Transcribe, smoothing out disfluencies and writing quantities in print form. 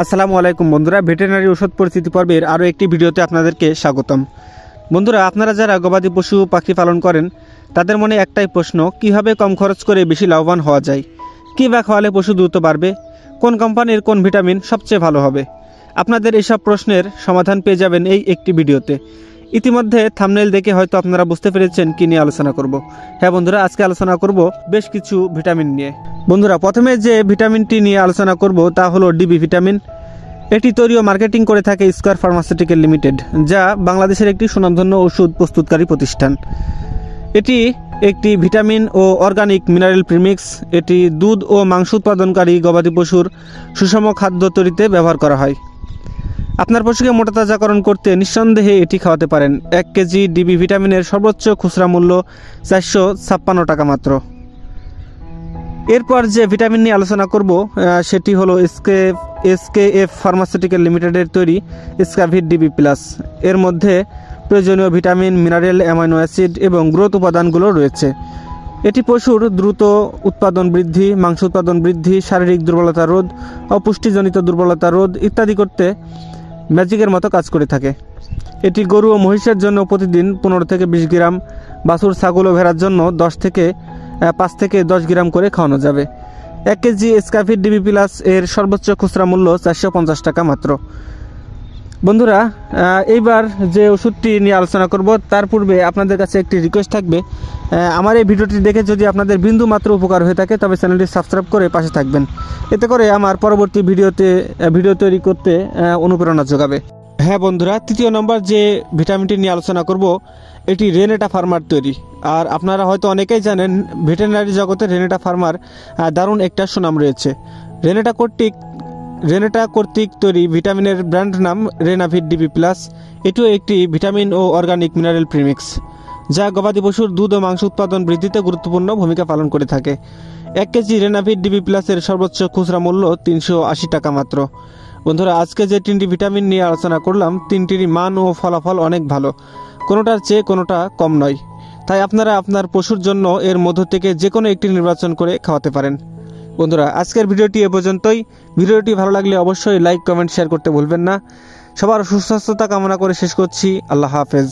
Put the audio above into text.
আসসালামু আলাইকুম বন্ধুরা, ভেটেরিনারি ওষুধ পরিচিতি পর্বের আরও একটি ভিডিওতে আপনাদেরকে স্বাগতম। বন্ধুরা, আপনারা যারা গবাদি পশু পাখি পালন করেন তাদের মনে একটাই প্রশ্ন, কিভাবে কম খরচ করে বেশি লাভবান হওয়া যায়, কী বা খাওয়ালে পশু দ্রুত বাড়বে, কোন কোম্পানির কোন ভিটামিন সবচেয়ে ভালো হবে। আপনাদের এইসব প্রশ্নের সমাধান পেয়ে যাবেন এই একটি ভিডিওতে। ইতিমধ্যে থাম্বনেইল দেখে হয়তো আপনারা বুঝতে পেরেছেন কী নিয়ে আলোচনা করব। হ্যাঁ বন্ধুরা, আজকে আলোচনা করব বেশ কিছু ভিটামিন নিয়ে। বন্ধুরা, প্রথমে যে ভিটামিনটি নিয়ে আলোচনা করব তা হলো ডিবি ভিটামিন। এটি তৈরি ও মার্কেটিং করে থাকে স্কয়ার ফার্মাসিউটিক্যাল লিমিটেড, যা বাংলাদেশের একটি সুনামধন্য ওষুধ প্রস্তুতকারী প্রতিষ্ঠান। এটি একটি ভিটামিন ও অর্গানিক মিনারেল প্রিমিক্স। এটি দুধ ও মাংস উৎপাদনকারী গবাদি পশুর সুষম খাদ্য তৈরিতে ব্যবহার করা হয়। আপনার পশুকে মোটা তাজাকরণ করতে নিঃসন্দেহে এটি খাওয়াতে পারেন। 1 কেজি ডিবি ভিটামিনের সর্বোচ্চ খুচরা মূল্য 456 টাকা মাত্র। এরপর যে ভিটামিন নিয়ে আলোচনা করব সেটি হলো এসকেএফ ফার্মাসিউটিক্যাল লিমিটেডের তৈরি স্কাভিড ডিবি প্লাস। এর মধ্যে প্রয়োজনীয় ভিটামিন, মিনারেল, অ্যামাইনো অ্যাসিড এবং গ্রোথ উপাদানগুলো রয়েছে। এটি পশুর দ্রুত উৎপাদন বৃদ্ধি, মাংস উৎপাদন বৃদ্ধি, শারীরিক দুর্বলতা রোধ, অপুষ্টিজনিত দুর্বলতা রোধ ইত্যাদি করতে ম্যাজিকের মতো কাজ করে থাকে। এটি গরু ও মহিষের জন্য প্রতিদিন 15 থেকে 20 গ্রাম, বাছুর, ছাগল ও ভেড়ার জন্য 5 থেকে 10 গ্রাম করে খাওয়ানো যাবে। 1 কেজি স্কাভিড ডিবি প্লাস এর সর্বোচ্চ খুচরা মূল্য 450 টাকা মাত্র। বন্ধুরা, এইবার যে ওষুধটি নিয়ে আলোচনা করব তার পূর্বে আপনাদের কাছে একটি রিকোয়েস্ট থাকবে, আমার এই ভিডিওটি দেখে যদি আপনাদের বিন্দু মাত্র উপকার হয়ে থাকে তবে চ্যানেলটি সাবস্ক্রাইব করে পাশে থাকবেন। এতে করে আমার পরবর্তী ভিডিও তৈরি করতে অনুপ্রেরণা যোগাবে। হ্যাঁ বন্ধুরা, তৃতীয় নম্বর যে ভিটামিনটি নিয়ে আলোচনা করব এটি রেনেটা ফার্মার তৈরি। আর আপনারা হয়তো অনেকেই জানেন, ভেটেরিনারি জগতে রেনেটা ফার্মার দারুণ একটা সুনাম রয়েছে। রেনেটা কর্তৃক তৈরি ভিটামিনের ব্র্যান্ড নাম রেনাভিট ডিবি প্লাস। এটিও একটি ভিটামিন ও অর্গানিক মিনারেল প্রিমিক্স, যা গবাদি পশুর দুধ ও মাংস উৎপাদন বৃদ্ধিতে গুরুত্বপূর্ণ ভূমিকা পালন করে থাকে। 1 কেজি রেনাভিট ডিবি প্লাসের সর্বোচ্চ খুচরা মূল্য 380 টাকা মাত্র। বন্ধুরা, আজকে যে 3টি ভিটামিন নিয়ে আলোচনা করলাম, 3টিরই মান ও ফলাফল অনেক ভালো, কোনোটার চেয়ে কোনোটা কম নয়। তাই আপনারা আপনার পশুর জন্য এর মধ্য থেকে যে কোনো একটি নির্বাচন করে খাওয়াতে পারেন। বন্ধুরা, আজকের ভিডিওটি এ পর্যন্তই। ভিডিওটি ভালো লাগলে অবশ্যই লাইক, কমেন্ট, শেয়ার করতে ভুলবেন না। সবার সুস্বাস্থ্যতা কামনা করে শেষ করছি। আল্লাহ হাফেজ।